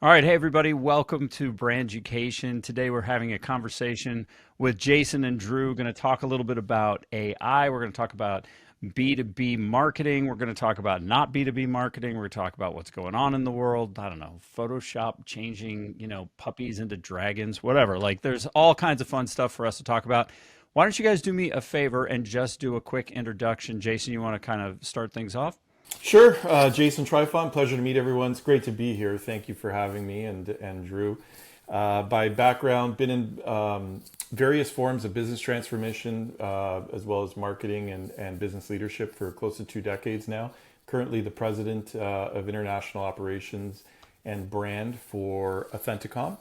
All right, hey everybody, welcome to Branducation. Today we're having a conversation with Jason and Drew. Going to talk a little bit about AI. We're going to talk about B2B marketing. We're going to talk about not B2B marketing. We're going to talk about what's going on in the world. I don't know, Photoshop changing, puppies into dragons, whatever. Like there's all kinds of fun stuff for us to talk about. Why don't you guys do me a favor and just do a quick introduction? Jason, you want to kind of start things off? Sure, Jason Tryfon, pleasure to meet everyone. It's great to be here. Thank you for having me and Drew. By background, been in various forms of business transformation as well as marketing and business leadership for close to 2 decades now. Currently the president of international operations and brand for Authenticom.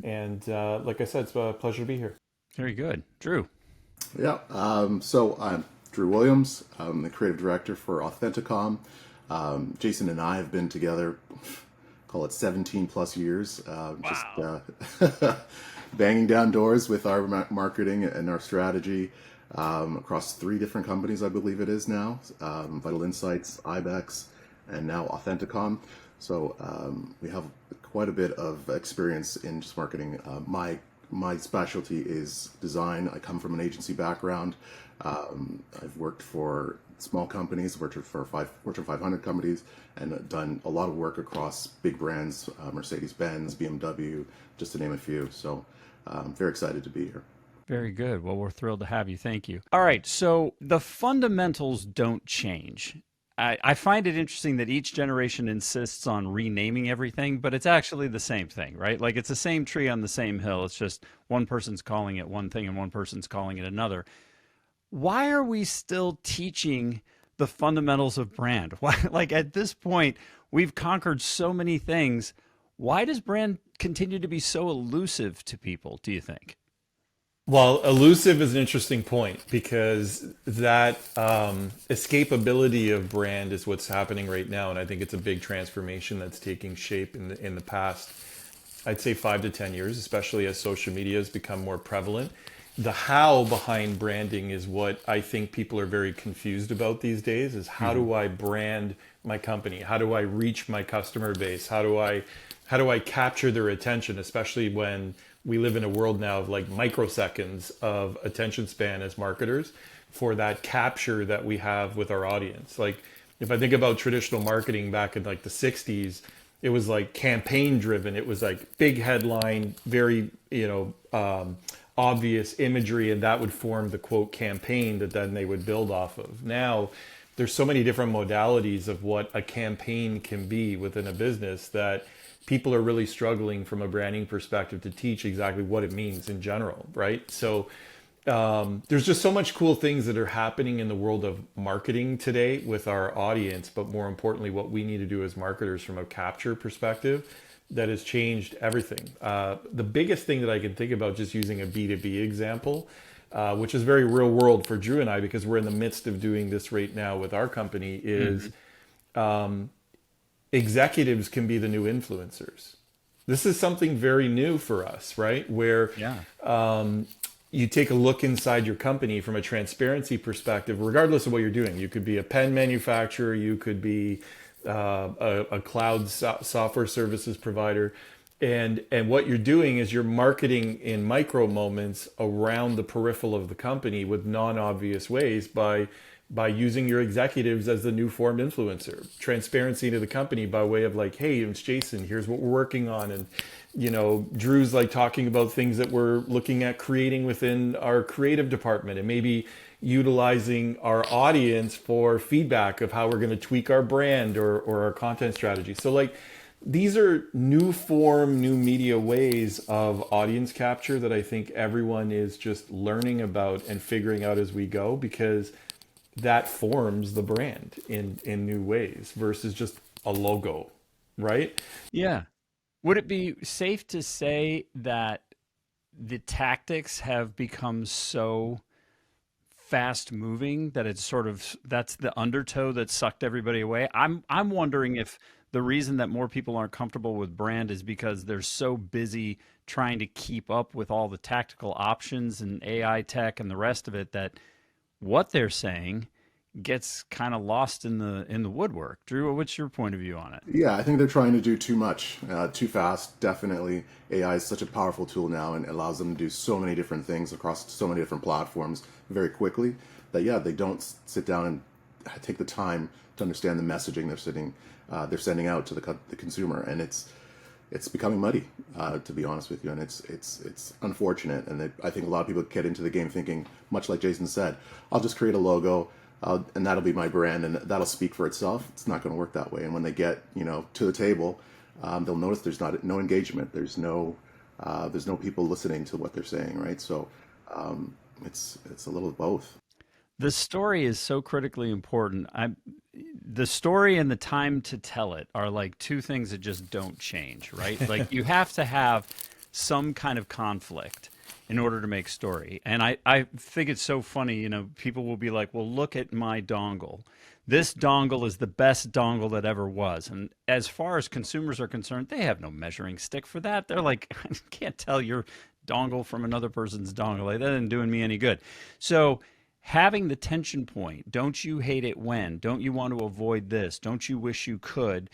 And like I said, it's a pleasure to be here. Very good. Drew. Yeah. So I'm Drew Williams. I'm the creative director for Authenticom. Jason and I have been together, call it 17 plus years, Wow. just banging down doors with our marketing and our strategy across 3 different companies, I believe it is now, Vital Insights, IBEX, and now Authenticom. So we have quite a bit of experience in just marketing. My specialty is design. I come from an agency background. I've worked for small companies, worked for Fortune 500 companies, and done a lot of work across big brands, Mercedes-Benz, BMW, just to name a few. So I'm very excited to be here. Very good. Well, we're thrilled to have you. Thank you. All right. So the fundamentals don't change. I find it interesting that each generation insists on renaming everything, but it's actually the same thing, right? Like it's the same tree on the same hill. It's just one person's calling it one thing and one person's calling it another. Why are we still teaching the fundamentals of brand? Why, like at this point, we've conquered so many things. Why does brand continue to be so elusive to people, do you think? Well, elusive is an interesting point because that escapability of brand is what's happening right now, and I think it's a big transformation that's taking shape in the past. I'd say 5 to 10 years, especially as social media has become more prevalent. The how behind branding is what I think people are very confused about these days. Is how Hmm. do I brand my company? How do I reach my customer base? How do I capture their attention, especially when we live in a world now of like microseconds of attention span as marketers for that capture that we have with our audience. Like if I think about traditional marketing back in like the 60s, it was like campaign driven. It was like big headline, very, obvious imagery, and that would form the quote campaign that then they would build off of. Now, there's so many different modalities of what a campaign can be within a business that people are really struggling from a branding perspective to teach exactly what it means in general, right? So there's just so much cool things that are happening in the world of marketing today with our audience, but more importantly, what we need to do as marketers from a capture perspective that has changed everything. The biggest thing that I can think about, just using a B2B example, which is very real world for Drew and I, because we're in the midst of doing this right now with our company, is Hmm. executives can be the new influencers. This is something very new for us, right? Where Yeah. you take a look inside your company from a transparency perspective, regardless of what you're doing. You could be a pen manufacturer, you could be a cloud software services provider, and what you're doing is you're marketing in micro moments around the peripheral of the company with non-obvious ways by using your executives as the new formed influencer. Transparency to the company by way of like, hey, it's Jason, here's what we're working on. And, Drew's like talking about things that we're looking at creating within our creative department, and maybe utilizing our audience for feedback of how we're going to tweak our brand or our content strategy. So like, these are new form, new media ways of audience capture that I think everyone is just learning about and figuring out as we go, because that forms the brand in new ways versus just a logo, right? Yeah. Would it be safe to say that the tactics have become so fast moving that it's sort of that's the undertow that sucked everybody away? I'm wondering if the reason that more people aren't comfortable with brand is because they're so busy trying to keep up with all the tactical options and AI tech and the rest of it that what they're saying gets kind of lost in the woodwork. Drew, what's your point of view on it? Yeah, I think they're trying to do too much, too fast. Definitely, AI is such a powerful tool now and allows them to do so many different things across so many different platforms very quickly that yeah, they don't sit down and take the time to understand the messaging they're sending out to the consumer, and it's becoming muddy, to be honest with you, and it's unfortunate. And I think a lot of people get into the game thinking, much like Jason said, I'll just create a logo, and that'll be my brand, and that'll speak for itself. It's not going to work that way. And when they get to the table, they'll notice there's no engagement. There's no people listening to what they're saying, right? So it's a little of both. The story is so critically important. The story and the time to tell it are like two things that just don't change, right? Like you have to have some kind of conflict in order to make story. And I think it's so funny, people will be like, well, look at my dongle. This dongle is the best dongle that ever was. And as far as consumers are concerned, they have no measuring stick for that. They're like, I can't tell your dongle from another person's dongle. Like, that isn't doing me any good. So having the tension point, don't you hate it when, don't you want to avoid this, don't you wish you could,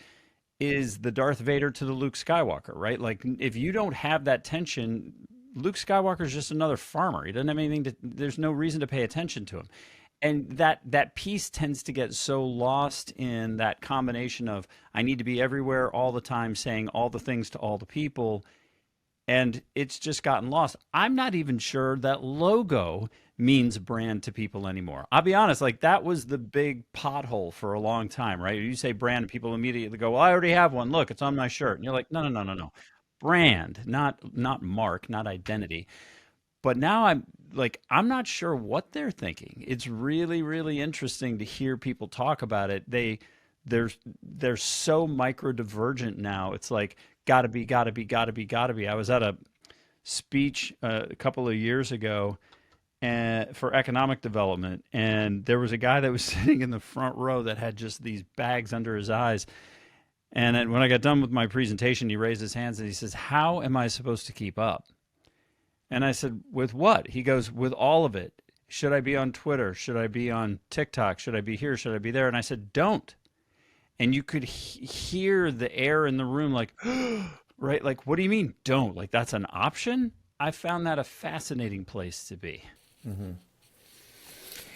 is the Darth Vader to the Luke Skywalker, right? Like if you don't have that tension, Luke Skywalker is just another farmer. He doesn't have anything to, there's no reason to pay attention to him. And that piece tends to get so lost in that combination of I need to be everywhere all the time saying all the things to all the people, and it's just gotten lost. I'm not even sure that logo means brand to people anymore. I'll be honest, like that was the big pothole for a long time, right? You say brand and people immediately go, well, I already have one. Look, it's on my shirt. And you're like, no, no, no, no, no. Brand, not mark, not identity. But now I'm not sure what they're thinking. It's really, really interesting to hear people talk about it. They're so micro divergent now. It's like gotta be, gotta be, gotta be, gotta be. I was at a speech a couple of years ago for economic development, and there was a guy that was sitting in the front row that had just these bags under his eyes. And then when I got done with my presentation, he raised his hands and he says, "How am I supposed to keep up?" And I said, "With what?" He goes, "With all of it. Should I be on Twitter? Should I be on TikTok? Should I be here? Should I be there?" And I said, "Don't." And you could hear the air in the room like, right? Like, what do you mean don't? Like, that's an option? I found that a fascinating place to be. Mm-hmm.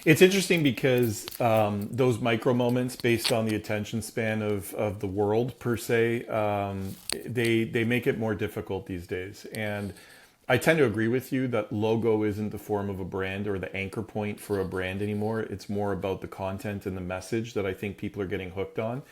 It's interesting because those micro moments, based on the attention span of the world per se, they make it more difficult these days. And I tend to agree with you that logo isn't the form of a brand or the anchor point for a brand anymore. It's more about the content and the message that I think people are getting hooked on.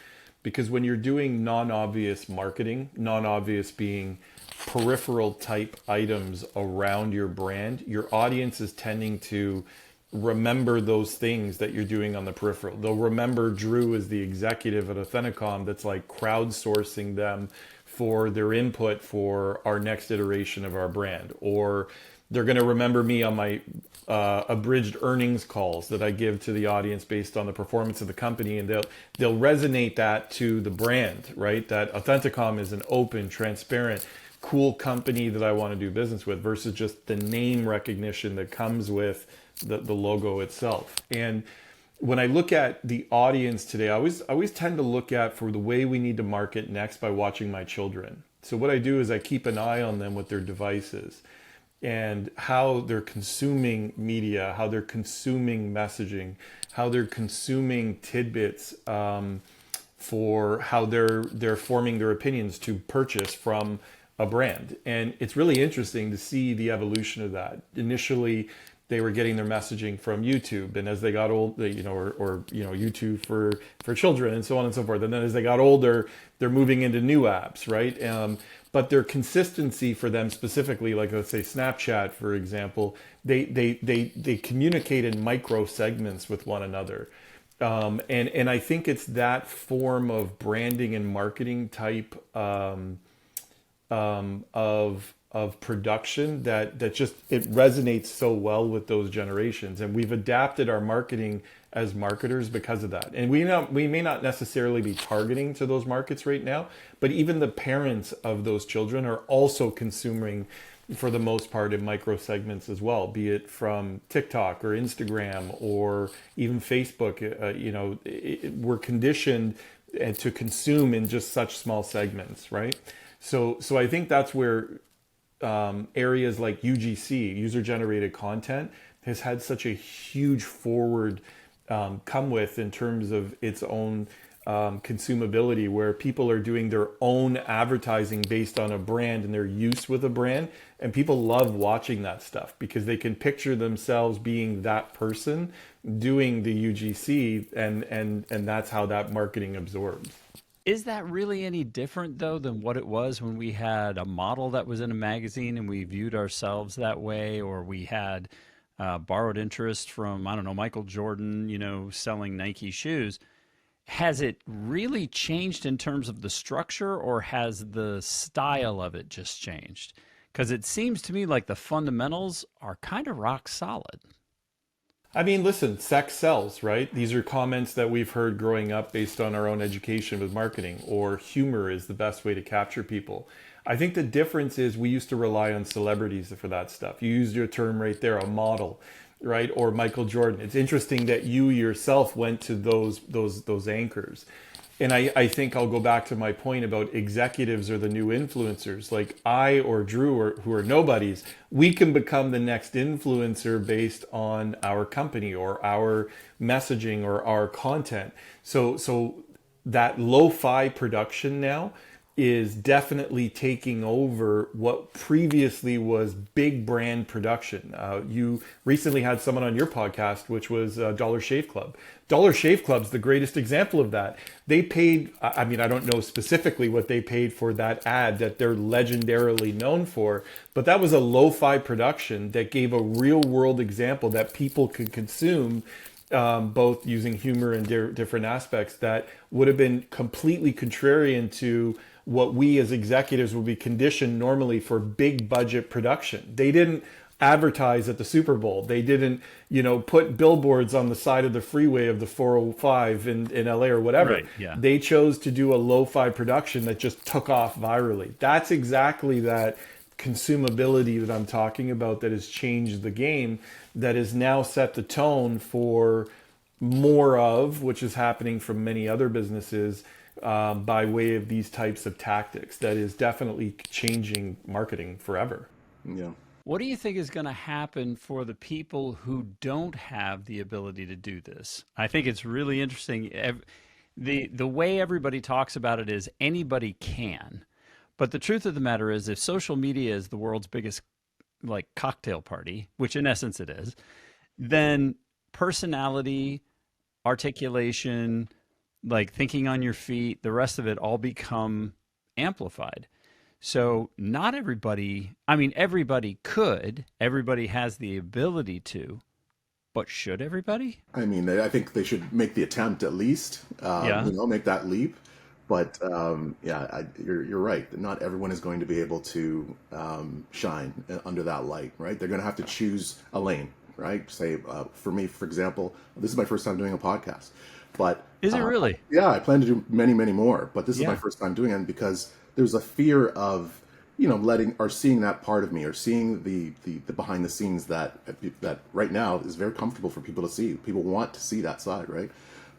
Because when you're doing non-obvious marketing, non-obvious being peripheral type items around your brand, your audience is tending to remember those things that you're doing on the peripheral. They'll remember Drew as the executive at Authenticom that's like crowdsourcing them for their input for our next iteration of our brand. Or they're going to remember me on my abridged earnings calls that I give to the audience based on the performance of the company, and they'll resonate that to the brand, right? That Authenticom is an open, transparent, cool company that I want to do business with, versus just the name recognition that comes with the logo itself. And when I look at the audience today, I always tend to look at for the way we need to market next by watching my children. So what I do is I keep an eye on them with their devices and how they're consuming media, how they're consuming messaging, how they're consuming tidbits for how they're forming their opinions to purchase from a brand. And it's really interesting to see the evolution of that. Initially, they were getting their messaging from YouTube, and as they got old, or YouTube for children and so on and so forth. And then as they got older, they're moving into new apps, right? But their consistency for them specifically, like let's say Snapchat, for example, they communicate in micro segments with one another. And I think it's that form of branding and marketing type of production that just it resonates so well with those generations. And we've adapted our marketing as marketers because of that. And we may not necessarily be targeting to those markets right now, but even the parents of those children are also consuming for the most part in micro segments as well, be it from TikTok or Instagram or even Facebook. We're conditioned to consume in just such small segments, right? So I think that's where areas like UGC, user generated content, has had such a huge forward come with in terms of its own consumability, where people are doing their own advertising based on a brand and their use with a brand. And people love watching that stuff because they can picture themselves being that person doing the UGC, and that's how that marketing absorbs. Is that really any different though than what it was when we had a model that was in a magazine and we viewed ourselves that way, or we had borrowed interest from, I don't know, Michael Jordan, selling Nike shoes? Has it really changed in terms of the structure, or has the style of it just changed? Because it seems to me like the fundamentals are kind of rock solid. I mean, listen, sex sells, right? These are comments that we've heard growing up based on our own education with marketing, or humor is the best way to capture people. I think the difference is we used to rely on celebrities for that stuff. You used your term right there, a model, right? Or Michael Jordan. It's interesting that you yourself went to those anchors. And I think I'll go back to my point about executives are the new influencers. Like I or Drew, or who are nobodies, we can become the next influencer based on our company or our messaging or our content. So that lo-fi production now is definitely taking over what previously was big brand production. You recently had someone on your podcast, which was Dollar Shave Club. Dollar Shave Club's the greatest example of that. They paid, I mean, I don't know specifically what they paid for that ad that they're legendarily known for, but that was a lo-fi production that gave a real world example that people could consume, both using humor and different aspects that would have been completely contrarian to what we as executives would be conditioned normally for big budget production. They didn't advertise at the Super Bowl. They didn't, put billboards on the side of the freeway of the 405 in LA or whatever. Right. Yeah. They chose to do a lo-fi production that just took off virally. That's exactly that consumability that I'm talking about that has changed the game, that has now set the tone for more of, which is happening from many other businesses, by way of these types of tactics. That is definitely changing marketing forever. Yeah. What do you think is going to happen for the people who don't have the ability to do this? I think it's really interesting. The way everybody talks about it is anybody can. But the truth of the matter is, if social media is the world's biggest like cocktail party, which in essence it is, then personality, articulation, like thinking on your feet, the rest of it all become amplified. So not everybody, I mean, everybody could, everybody has the ability to, but should everybody? I mean, I think they should make the attempt at least, Yeah. make that leap. But yeah, you're right. Not everyone is going to be able to shine under that light, right? They're going to have to choose a lane, right? Say, for me, for example, this is my first time doing a podcast. But Is it really? yeah, I plan to do many, many more. But this is my Yeah. first time doing it because there's a fear of, letting or seeing that part of me, or seeing the behind the scenes that right now is very comfortable for people to see. People want to see that side, right?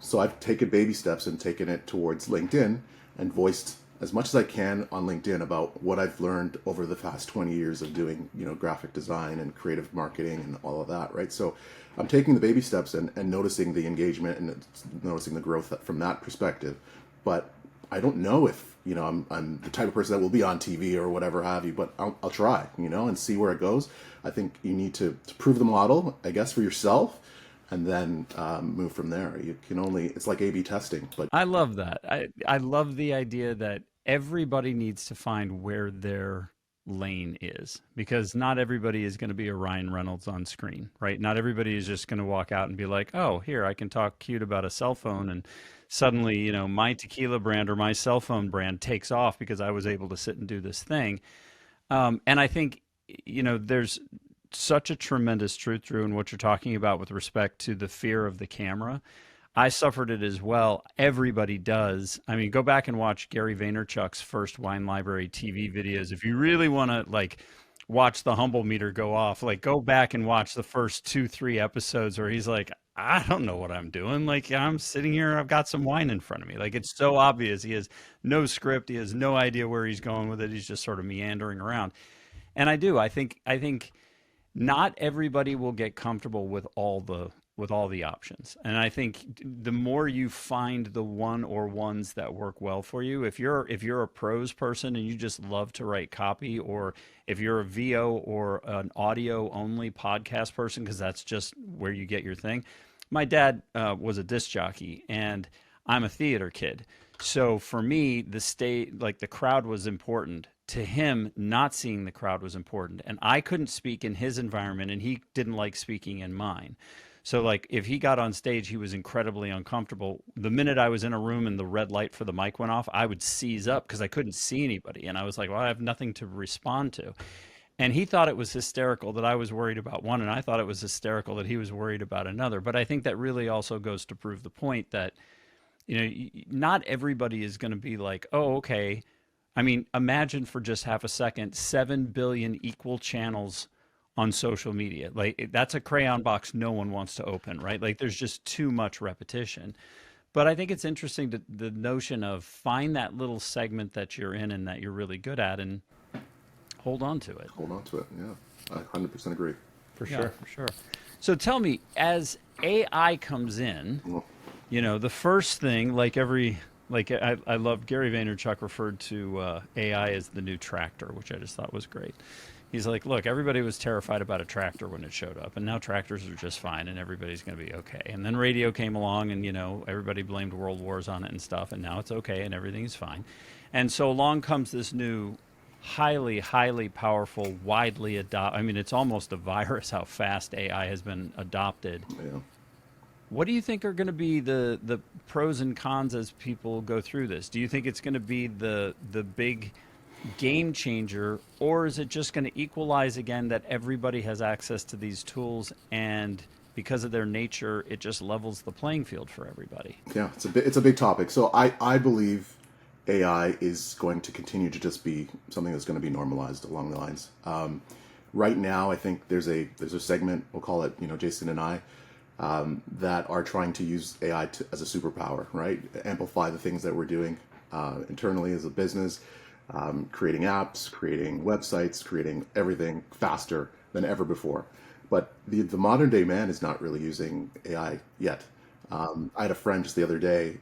So I've taken baby steps and taken it towards LinkedIn and voiced as much as I can on LinkedIn about what I've learned over the past 20 years of doing, graphic design and creative marketing and all of that, right? So I'm taking the baby steps and noticing the engagement and noticing the growth from that perspective. But I don't know if, I'm the type of person that will be on TV or whatever have you, but I'll try, and see where it goes. I think you need to prove the model, I guess, for yourself, and then move from there. You can only, it's like A/B testing, but I love that. I love the idea that everybody needs to find where their lane is, because not everybody is going to be a Ryan Reynolds on screen, right? Not everybody is just going to walk out and be like, oh, here, I can talk cute about a cell phone. And suddenly, my tequila brand or my cell phone brand takes off because I was able to sit and do this thing. And I think, there's such a tremendous truth, Drew, in what you're talking about with respect to the fear of the camera. I suffered it as well. Everybody does. I mean, go back and watch Gary Vaynerchuk's first Wine Library TV videos. If you really want to like watch the humble meter go off. Like, go back and watch the first 2, 3 episodes where he's like, I don't know what I'm doing. Like, I'm sitting here, I've got some wine in front of me. Like, it's so obvious. He has no script. He has no idea where he's going with it. He's just sort of meandering around. And I think not everybody will get comfortable with all the options. And I think the more you find the one or ones that work well for you, if you're a prose person and you just love to write copy, or if you're a VO or an audio only podcast person because that's just where you get your thing. My dad was a disc jockey, and I'm a theater kid. So for me, like the crowd was important. To him, not seeing the crowd was important. And I couldn't speak in his environment, and he didn't like speaking in mine. So like if he got on stage, he was incredibly uncomfortable. The minute I was in a room and the red light for the mic went off, I would seize up because I couldn't see anybody. And I was like, well, I have nothing to respond to. And he thought it was hysterical that I was worried about one, and I thought it was hysterical that he was worried about another. But I think that really also goes to prove the point that, not everybody is going to be like, oh, okay. I mean, imagine for just half a second, 7 billion equal channels on social media. Like, that's a crayon box no one wants to open, right? Like, there's just too much repetition. But I think it's interesting the notion of find that little segment that you're in and that you're really good at and hold on to it. Hold on to it. Yeah, I 100% agree. For Yeah, sure. for sure. So tell me, as AI comes in, Well, the first thing, like I love Gary Vaynerchuk referred to AI as the new tractor, which I just thought was great. He's like, look, everybody was terrified about a tractor when it showed up, and now tractors are just fine, and everybody's going to be okay. And then radio came along, and everybody blamed world wars on it and stuff, and now it's okay, and everything's fine. And so along comes this new, highly, highly powerful, widely adopted. I mean, it's almost a virus how fast AI has been adopted. yeah. What do you think are going to be the pros and cons as people go through this? Do you think it's going to be the big game changer, or is it just going to equalize again that everybody has access to these tools, and because of their nature, it just levels the playing field for everybody? Yeah, it's a big topic. So I believe AI is going to continue to just be something that's going to be normalized along the lines. Right now, I think there's a segment, we'll call it, Jason and I, that are trying to use AI as a superpower, right? Amplify the things that we're doing internally as a business, creating apps, creating websites, creating everything faster than ever before. But the modern day man is not really using AI yet. I had a friend just the other day,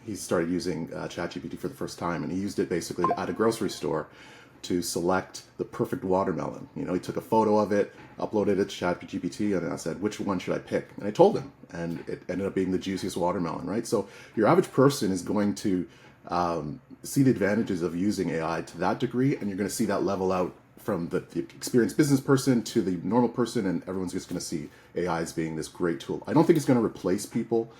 he started using ChatGPT for the first time, and he used it basically at a grocery store to select the perfect watermelon. He took a photo of it, uploaded it to ChatGPT, and I said, which one should I pick? And I told him, and it ended up being the juiciest watermelon, right? So your average person is going to see the advantages of using AI to that degree, and you're going to see that level out from the experienced business person to the normal person, and everyone's just going to see AI as being this great tool. I don't think it's going to replace people.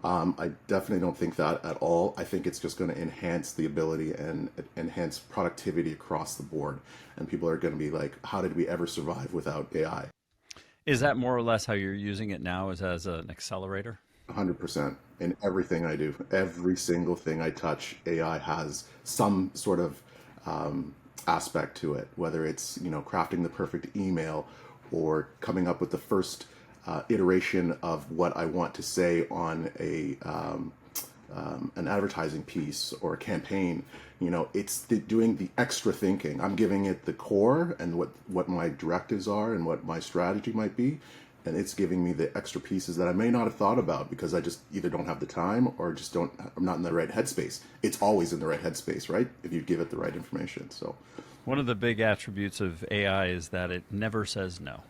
I definitely don't think that at all. I think it's just going to enhance the ability and enhance productivity across the board. And people are going to be like, how did we ever survive without AI? Is that more or less how you're using it now, as an accelerator? 100% in everything I do. Every single thing I touch, AI has some sort of aspect to it, whether it's crafting the perfect email or coming up with the first iteration of what I want to say on an advertising piece or a campaign. It's doing the extra thinking. I'm giving it the core and what my directives are and what my strategy might be, and it's giving me the extra pieces that I may not have thought about because I just either don't have the time or just I'm not in the right headspace. It's always in the right headspace, right? If you give it the right information. So one of the big attributes of AI is that it never says no.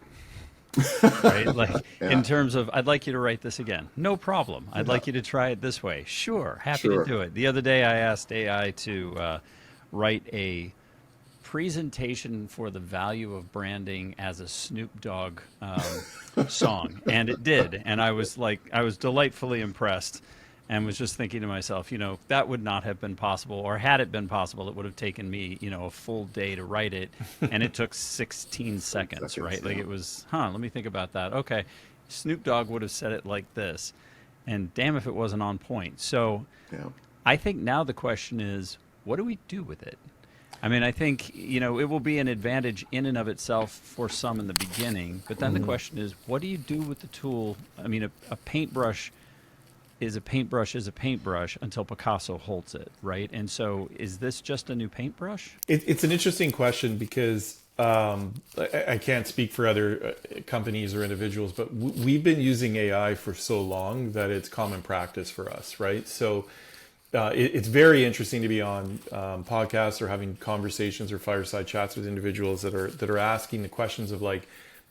Right? Like, yeah, in terms of, I'd like you to write this again. No problem. I'd yeah, like you to try it this way. Sure. Happy to sure. do it. The other day, I asked AI to write a presentation for the value of branding as a Snoop Dogg song. And it did. And I was delightfully impressed, and was just thinking to myself, that would not have been possible, or had it been possible, it would have taken me, a full day to write it, and it took 16 seconds, right? Like, Yeah. it was, let me think about that. Okay, Snoop Dogg would have said it like this, and damn if it wasn't on point. So Yeah. I think now the question is, what do we do with it? I mean, I think, it will be an advantage in and of itself for some in the beginning, but then the question is, what do you do with the tool? I mean, a paintbrush is a paintbrush is a paintbrush until Picasso holds it, right? And so is this just a new paintbrush? It's an interesting question because I can't speak for other companies or individuals, but we've been using AI for so long that it's common practice for us, right? So it's very interesting to be on podcasts or having conversations or fireside chats with individuals that are asking the questions of like,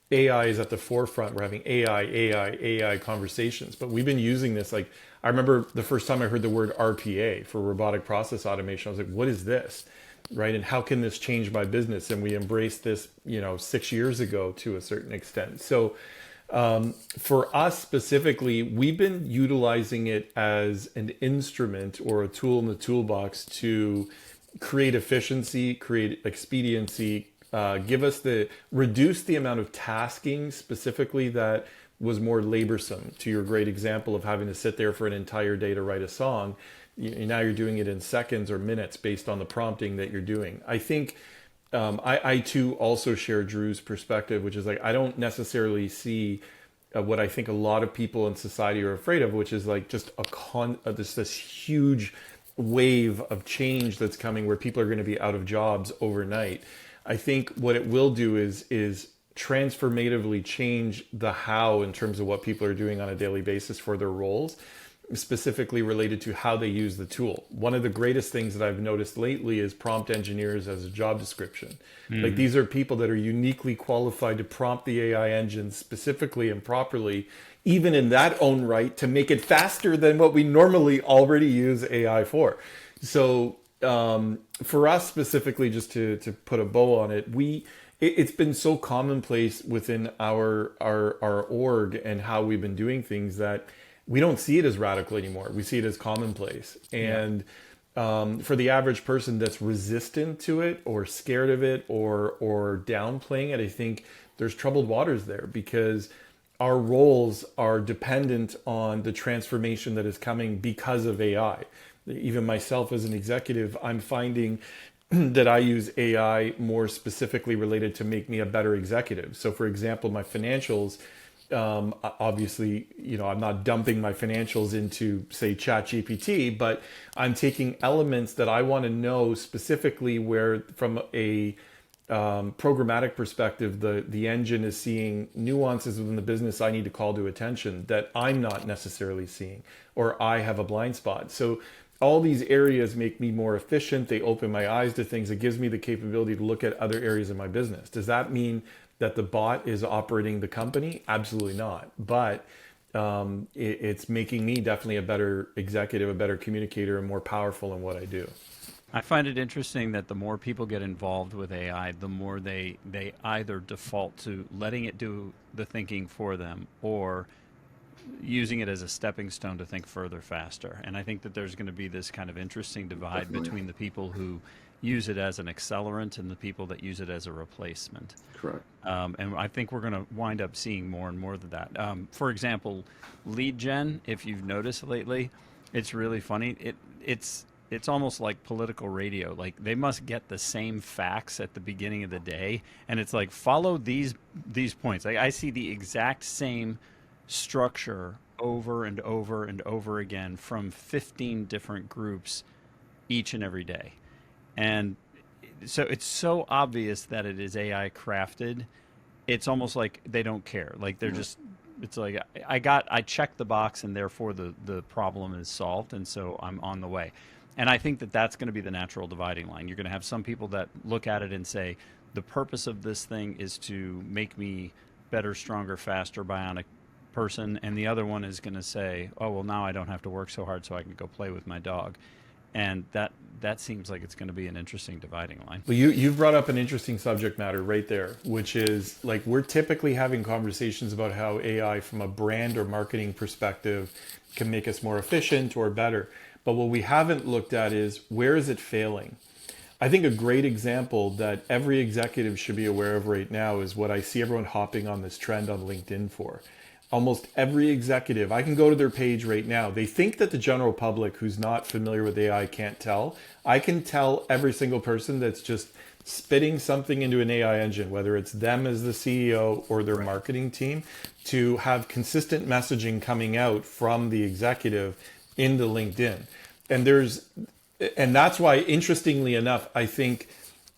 AI is at the forefront. We're having AI conversations, but we've been using this. Like, I remember the first time I heard the word RPA for robotic process automation. I was like, what is this? Right. And how can this change my business? And we embraced this, 6 years ago to a certain extent. So for us specifically, we've been utilizing it as an instrument or a tool in the toolbox to create efficiency, create expediency, reduce the amount of tasking specifically that was more laborsome. To your great example of having to sit there for an entire day to write a song, now you're doing it in seconds or minutes based on the prompting that you're doing. I think I too also share Drew's perspective, which is like, I don't necessarily see what I think a lot of people in society are afraid of, which is like just this huge wave of change that's coming where people are going to be out of jobs overnight. I think what it will do is transformatively change the how in terms of what people are doing on a daily basis for their roles, specifically related to how they use the tool. One of the greatest things that I've noticed lately is prompt engineers as a job description. Like, these are people that are uniquely qualified to prompt the AI engine specifically and properly, even in that own right, to make it faster than what we normally already use AI for. So for us specifically, just to put a bow on it, it's been so commonplace within our org and how we've been doing things that we don't see it as radical anymore. We see it as commonplace. And for the average person that's resistant to it or scared of it or downplaying it, I think there's troubled waters there, because our roles are dependent on the transformation that is coming because of AI. Even myself as an executive, I'm finding that I use AI more specifically related to make me a better executive. So for example, my financials, obviously, I'm not dumping my financials into, say, ChatGPT, but I'm taking elements that I want to know specifically where, from a programmatic perspective, the engine is seeing nuances within the business I need to call to attention that I'm not necessarily seeing, or I have a blind spot. So all these areas make me more efficient. They open my eyes to things. It gives me the capability to look at other areas of my business. Does that mean that the bot is operating the company? Absolutely not. But it's making me definitely a better executive, a better communicator, and more powerful in what I do. I find it interesting that the more people get involved with AI, the more they either default to letting it do the thinking for them, or using it as a stepping stone to think further, faster. And I think that there's going to be this kind of interesting divide Definitely. between the people who use it as an accelerant and the people that use it as a replacement. Correct. And I think we're going to wind up seeing more and more of that. For example, lead gen, if you've noticed lately, it's really funny. It's almost like political radio. Like, they must get the same facts at the beginning of the day, and it's like, follow these points. Like, I see the exact same structure over and over and over again from 15 different groups each and every day. And so it's so obvious that it is AI crafted. It's almost like they don't care. Like, they're just, it's like, I checked the box, and therefore the problem is solved. And so I'm on the way. And I think that that's going to be the natural dividing line. You're going to have some people that look at it and say, the purpose of this thing is to make me better, stronger, faster, bionic person. And the other one is going to say, oh, well, now I don't have to work so hard, so I can go play with my dog. And that seems like it's going to be an interesting dividing line. Well, you've brought up an interesting subject matter right there, which is, like, we're typically having conversations about how AI from a brand or marketing perspective can make us more efficient or better. But what we haven't looked at is, where is it failing? I think a great example that every executive should be aware of right now is what I see everyone hopping on this trend on LinkedIn for. almost every executive, I can go to their page right now. They think that the general public who's not familiar with AI can't tell. I can tell every single person that's just spitting something into an AI engine, whether it's them as the CEO or their marketing team, to have consistent messaging coming out from the executive into LinkedIn. And that's why, interestingly enough, I think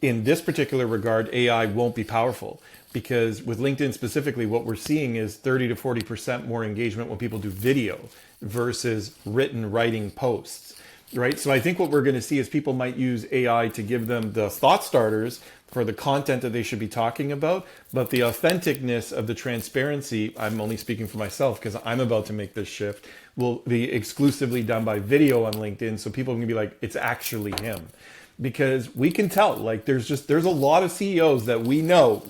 in this particular regard, AI won't be powerful, because with LinkedIn specifically, what we're seeing is 30 to 40% more engagement when people do video versus writing posts, right? So I think what we're going to see is people might use AI to give them the thought starters for the content that they should be talking about, but the authenticness of the transparency, I'm only speaking for myself because I'm about to make this shift, will be exclusively done by video on LinkedIn, so people can be like, it's actually him. Because we can tell, like, there's a lot of CEOs that we know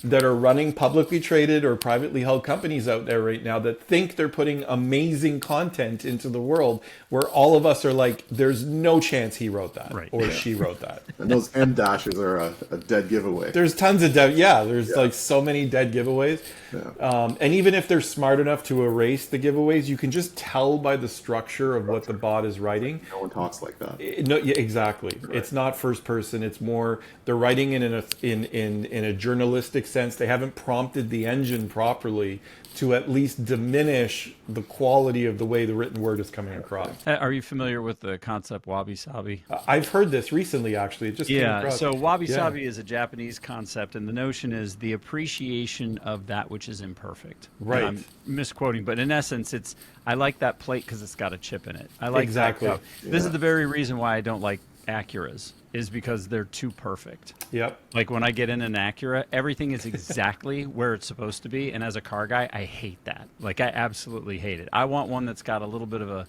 that are running publicly traded or privately held companies out there right now that think they're putting amazing content into the world, where all of us are like, there's no chance he wrote that, right, or she wrote that. And those M dashes are a dead giveaway. There's tons of like so many dead giveaways. Yeah. And even if they're smart enough to erase the giveaways, you can just tell by the structure of what the bot is writing. No one talks like that. No, yeah, exactly. Right. It's not first person. It's more, they're writing in a journalistic sense. They haven't prompted the engine properly to at least diminish the quality of the way the written word is coming across. Are you familiar with the concept wabi-sabi? I've heard this recently, actually. It just came across. So wabi-sabi is a Japanese concept, and the notion is the appreciation of that which is imperfect. Right. And I'm misquoting, but in essence, it's, I like that plate because it's got a chip in it. I like exactly. That cup. Yeah. This is the very reason why I don't like Acuras, is because they're too perfect. Yep. Like when I get in an Acura, everything is exactly where it's supposed to be. And as a car guy, I hate that. Like, I absolutely hate it. I want one that's got a little bit of a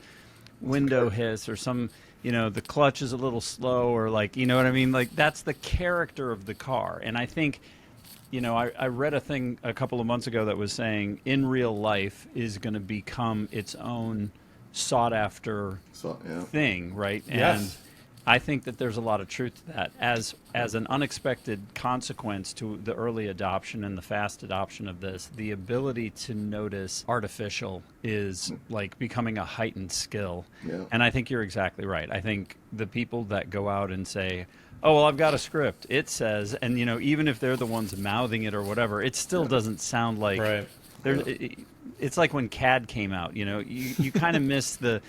window hiss, or some, the clutch is a little slow, or like, you know what I mean? Like, that's the character of the car. And I think, I read a thing a couple of months ago that was saying in real life is going to become its own sought after thing, right? Yes. And I think that there's a lot of truth to that. As an unexpected consequence to the early adoption and the fast adoption of this, the ability to notice artificial is like becoming a heightened skill. Yeah. And I think you're exactly right. I think the people that go out and say, oh, well, I've got a script, it says, and even if they're the ones mouthing it or whatever, it still doesn't sound like right. It's like when CAD came out, you kind of miss the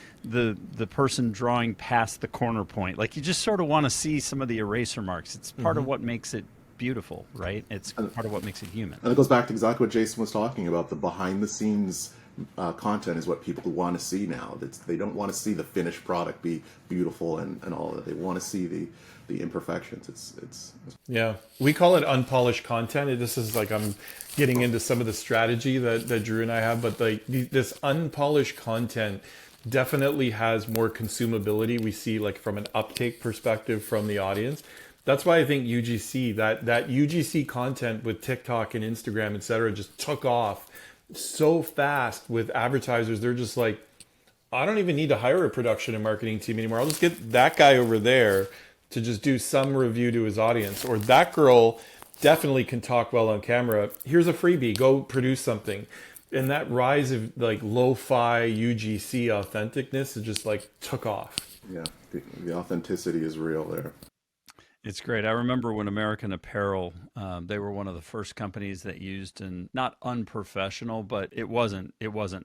person drawing past the corner point. Like, you just sort of want to see some of the eraser marks. It's part of what makes it beautiful, right? It's part of what makes it human. And it goes back to exactly what Jason was talking about. The behind the scenes content is what people want to see now. They don't want to see the finished product be beautiful and all that. They want to see the imperfections. It's yeah, we call it unpolished content. This is like, I'm getting into some of the strategy that Drew and I have, but like this unpolished content definitely has more consumability. We see, like, from an uptake perspective from the audience. That's why I think UGC, that UGC content with TikTok and Instagram, etc., just took off so fast with advertisers. They're just like, I don't even need to hire a production and marketing team anymore. I'll just get that guy over there to just do some review to his audience, or that girl definitely can talk well on camera. Here's a freebie, go produce something. And that rise of like lo-fi UGC authenticness is just like took off. Yeah, the authenticity is real there. It's great. I remember when American Apparel, they were one of the first companies that used, and not unprofessional, but it wasn't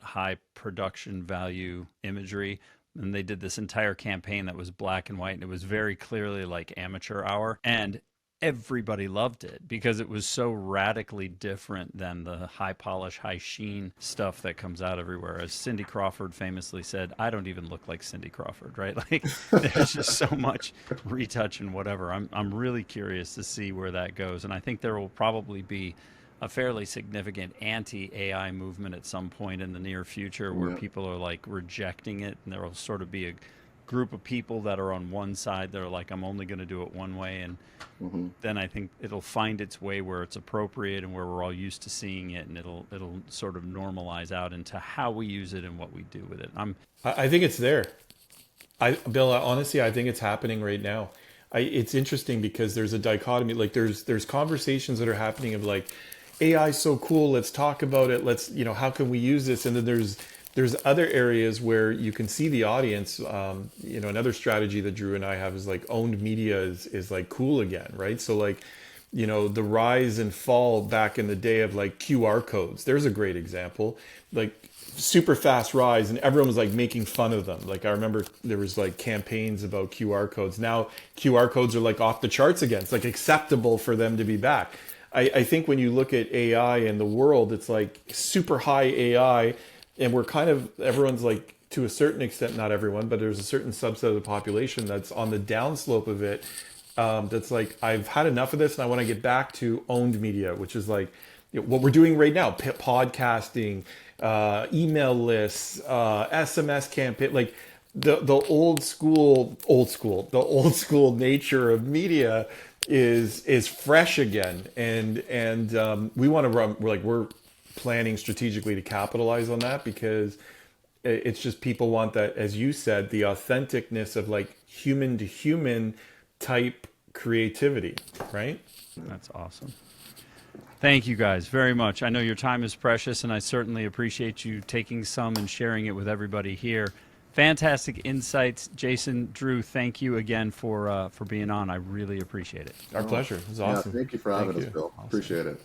high production value imagery. And they did this entire campaign that was black and white, and it was very clearly like amateur hour. And everybody loved it because it was so radically different than the high polish, high sheen stuff that comes out everywhere. As Cindy Crawford famously said, I don't even look like Cindy Crawford, right? Like, there's just so much retouch and whatever. I'm really curious to see where that goes. And I think there will probably be a fairly significant anti-AI movement at some point in the near future, where people are like rejecting it, and there will sort of be a group of people that are on one side that are like, I'm only going to do it one way, and then I think it'll find its way where it's appropriate and where we're all used to seeing it, and it'll sort of normalize out into how we use it and what we do with it. I think it's there. Bill, honestly, I think it's happening right now. It's interesting because there's a dichotomy. Like, there's conversations that are happening of like, AI is so cool. Let's talk about it. Let's, how can we use this? And then there's other areas where you can see the audience. Another strategy that Drew and I have is like owned media is like cool again, right? So like, the rise and fall back in the day of like QR codes. There's a great example. Like super fast rise, and everyone was like making fun of them. Like I remember there was like campaigns about QR codes. Now QR codes are like off the charts again. It's like acceptable for them to be back. I think when you look at AI in the world, it's like super high AI, and everyone's like, to a certain extent, not everyone, but there's a certain subset of the population that's on the downslope of it. That's like, I've had enough of this and I want to get back to owned media, which is like what we're doing right now, podcasting, email lists, SMS campaign, like the old school, the old school nature of media is fresh again, and we want to run. We're planning strategically to capitalize on that, because it's just, people want that, as you said, the authenticness of like human to human type creativity, right? That's awesome. Thank you guys very much. I know your time is precious, and I certainly appreciate you taking some and sharing it with everybody here. Fantastic insights. Jason, Drew, thank you again for being on. I really appreciate it. Our pleasure. It was awesome. Yeah, thank you for having us, Bill. Awesome. Appreciate it.